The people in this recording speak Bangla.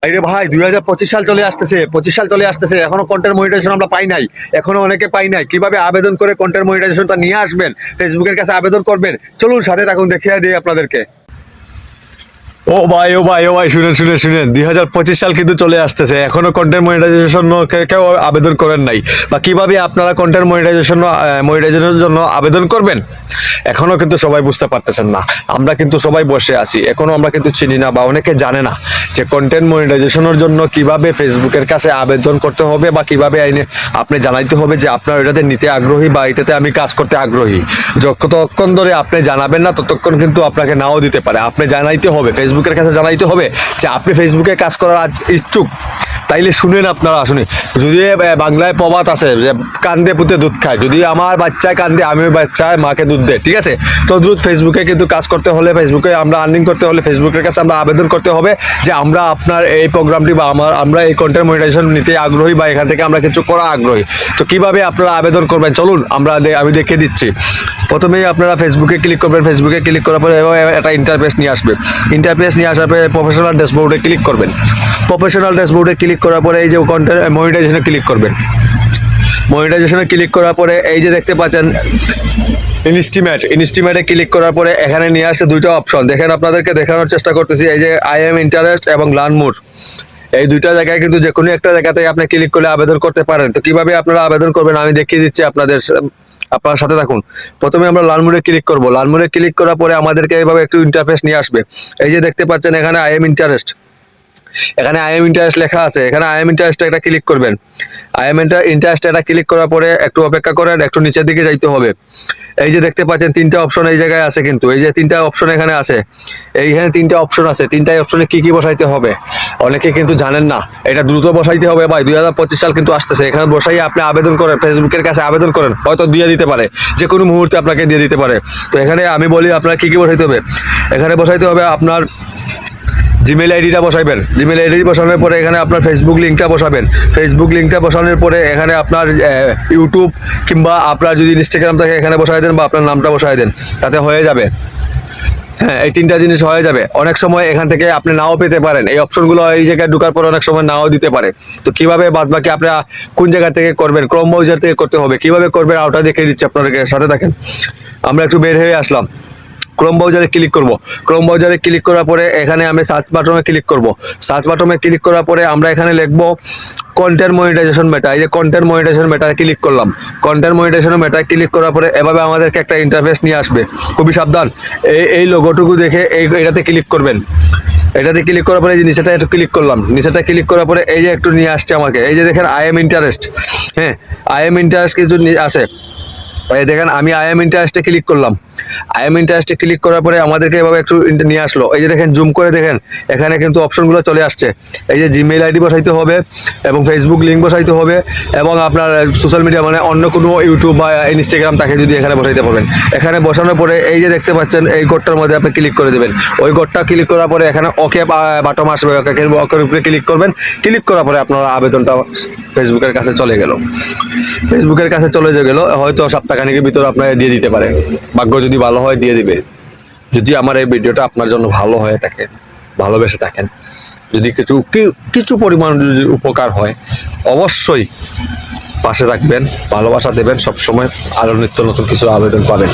আরে ভাই 2025 সাল চলে আসতেছে, 25 সাল চলে আসতেছে, এখনো কন্টেন্ট মনিটাইজেশন আমরা পাই নাই, এখনো অনেকে পাই নাই। কিভাবে আবেদন করে কন্টেন্ট মনিটাইজেশনটা নিয়ে আসবেন, ফেসবুকের কাছে আবেদন করবেন, চলুন সাথে থাকুন, দেখিয়ে দিই আপনাদেরকে। ও ভাই ও ভাই ও ভাই, শুনেন শুনেন শুনেন, 2025 সাল কিন্তু চলে আসতেছে, এখনো কন্টেন্ট মনিটাইজেশন কেউ আবেদন করেন নাই, বা কিভাবে আপনারা কন্টেন্ট মনিটাইজেশনের জন্য আবেদন করবেন এখনো কিন্তু সবাই বুঝতে পারতেছেন না। আমরা কিন্তু সবাই বসে আছি, এখনো আমরা কিন্তু চিনি না বা অনেকে জানে না যে কন্টেন্ট মনিটাইজেশনের জন্য কিভাবে ফেসবুকের কাছে আবেদন করতে হবে, বা কিভাবে আপনি জানাইতে হবে যে আপনার এটাতে নিতে আগ্রহী বা এটাতে আমি কাজ করতে আগ্রহী। যতক্ষণ ধরে আপনি জানাবেন না ততক্ষণ কিন্তু আপনাকে নাও দিতে পারে। আপনি জানাইতে হবে, ফেসবুকের কাছে জানাইতে হবে যে আপনি ফেসবুকে কাজ করার ইচ্ছুক। তাইলে শুনেন আপনারা, শুনে, যদি বাংলায় প্রবাদ আছে যে কান্দে পুঁতে দুধ খায়, যদি আমার বাচ্চায় কান্দে আমি বাচ্চায় মাকে দুধ দেয়, ঠিক আছে? তো দ্রুত ফেসবুকে কিন্তু কাজ করতে হলে, ফেসবুকে আমরা আর্নিং করতে হলে ফেসবুকের কাছে আমরা আবেদন করতে হবে যে আমরা আপনার এই প্রোগ্রামটি বা আমরা এই কন্টেন্ট মনিটাইজেশন নিতে আগ্রহী, বা এখান থেকে আমরা কিছু করা আগ্রহী। তো কিভাবে আপনারা আবেদন করবেন চলুন আমি দেখিয়ে দিচ্ছি। প্রথমেই আপনারা ফেসবুকে ক্লিক করবেন, ফেসবুকে ক্লিক করার পরে একটা ইন্টারফেস নিয়ে আসবে। ইন্টারফেস নিয়ে আসার পরে প্রফেশনাল ড্যাশবোর্ডে ক্লিক করবেন। প্রফেশনাল ড্যাশবোর্ডে ক্লিক করার পরে এই যে কন্টেন্ট মনিটাইজেশনে ক্লিক করবেন। মনিটাইজেশনে ক্লিক করার পরে এই যে দেখতে পাচ্ছেন ইনস্টিমেটে ক্লিক করার পরে এখানে নিয়ে আসছে দুইটা অপশন। দেখেন, আপনাদেরকে দেখানোর চেষ্টা করতেছি। এই যে আই এম ইন্টারেস্ট এবং লার্ন মোর, এই দুইটা জায়গায় কিন্তু যে কোনো একটা জায়গাতে আপনি ক্লিক করলে আবেদন করতে পারেন। তো কিভাবে আপনারা আবেদন করবেন আমি দেখিয়ে দিচ্ছি আপনার সাথে থাকুন। প্রথমে আমরা লার্ন মোরে ক্লিক করব। লার্ন মোরে ক্লিক করার পরে আমাদেরকে এইভাবে একটু ইন্টারফেস নিয়ে আসবে। এই যে দেখতে পাচ্ছেন এখানে আই এম ইন্টারেস্ট, এখানে আই এম ইন্টারেস্ট লেখা আছে, এখানে আই এম ইন্টারেস্ট এটা ক্লিক করবেন। আই এম ইন্টারেস্ট এটা ক্লিক করার পরে একটু অপেক্ষা করেন, একটু নিচের দিকে যাইতে হবে। এই যে দেখতে পাচ্ছেন তিনটা অপশন এই জায়গায় আছে, কিন্তু এই যে তিনটা অপশন এখানে আছে, এইখানে তিনটা অপশন আছে। তিনটাই অপশনে কি কি বসাইতে হবে অনেকে কিন্তু জানেন না। এটা দ্রুত বসাইতে হবে ভাই, 2025 সাল কিন্তু আসতেছে। এখানে বসাই আপনি আবেদন করেন, ফেসবুকের কাছে আবেদন করেন, হয়তো দিয়ে দিতে পারে, যে কোনো মুহূর্তে আপনাকে দিয়ে দিতে পারে। তো এখানে আমি বলি আপনার কি কি বসাইতে হবে। এখানে বসাইতে হবে আপনার জিমেল আইডিটা বসাইবেন। জিমেল আইডি বসানোর পরে এখানে আপনার ফেসবুক লিঙ্কটা বসাবেন। ফেসবুক লিঙ্কটা বসানোর পরে এখানে আপনার ইউটিউব কিংবা আপনার যদি ইনস্টাগ্রাম থাকে এখানে বসাই দেন, বা আপনার নামটা বসাই দেন, তাতে হয়ে যাবে। হ্যাঁ, এই তিনটা জিনিস হয়ে যাবে। অনেক সময় এখান থেকে আপনি নাও পেতে পারেন, এই অপশনগুলো এই জায়গায় ঢোকার পর অনেক সময় নাও দিতে পারে। তো কিভাবে বাদ বাকি আপনারা কোন জায়গা থেকে করবেন, ক্রোম ব্রাউজার থেকে করতে হবে, কিভাবে করবেন ওটা দেখিয়ে দিচ্ছি আপনাদেরকে, সাথে থাকেন। আমরা একটু বের হয়ে আসলাম, ক্রোম ব্রাউজারে ক্লিক করব। ক্রোম ব্রাউজারে ক্লিক করার পরে এখানে আমি সার্চ বাটনে ক্লিক করব। সার্চ বাটনে ক্লিক করার পরে আমরা এখানে লিখব কন্টেন্ট মনিটাইজেশন মেটা। এই যে কন্টেন্ট মনিটাইজেশন মেটায় ক্লিক করলাম। কন্টেন্ট মনিটাইজেশন মেটায় ক্লিক করার পরে এভাবে আমাদেরকে একটা ইন্টারফেস নিয়ে আসবে। খুবই সাবধান, এই লোগোটুকু দেখে এটাতে ক্লিক করবেন। এটাতে ক্লিক করার পরে এই যে নিচেটা একটু ক্লিক করলাম। নিচেটা ক্লিক করার পরে এই যে একটু নিয়ে আসছে আমাকে, এই যে দেখেন আই এম ইন্টারেস্ট। হ্যাঁ, আই এম ইন্টারেস্ট কিছু আছে, এই দেখেন আমি আই এম ইন্টারেস্টে ক্লিক করলাম। আই এম ইন্টারেস্টে ক্লিক করার পরে আমাদেরকে এভাবে একটু নিয়ে আসলো। এই যে দেখেন জুম করে দেখেন এখানে কিন্তু অপশনগুলো চলে আসছে। এই যে জিমেইল আইডি বসাইতে হবে এবং ফেসবুক লিঙ্ক বসাইতে হবে, এবং আপনার সোশ্যাল মিডিয়া মানে অন্য কোনো ইউটিউব বা ইনস্টাগ্রাম তাকে যদি এখানে বসাইতে পারবেন। এখানে বসানোর পরে এই যে দেখতে পাচ্ছেন এই কোডটার মধ্যে আপনি ক্লিক করে দেবেন। ওই কোডটা ক্লিক করার পরে এখানে ওকে বাটন আসবে, ওকের উপরে ক্লিক করবেন। ক্লিক করার পরে আপনার আবেদনটা ফেসবুকের কাছে চলে গেল। ফেসবুকের কাছে চলে গেল, হয়তো সপ্তাহখানেকের ভিতরে আপনাকে দিয়ে দিতে পারে, ভাগ্য যদি ভালো হয় দিয়ে দিবে। যদি আমার এই ভিডিওটা আপনার জন্য ভালো হয়ে থাকে, ভালোবেসে থাকেন, যদি কিছু পরিমাণ যদি উপকার হয়, অবশ্যই পাশে থাকবেন, ভালোবাসা দেবেন সবসময়, আরও নিত্য নতুন কিছু আবেদন পাবেন।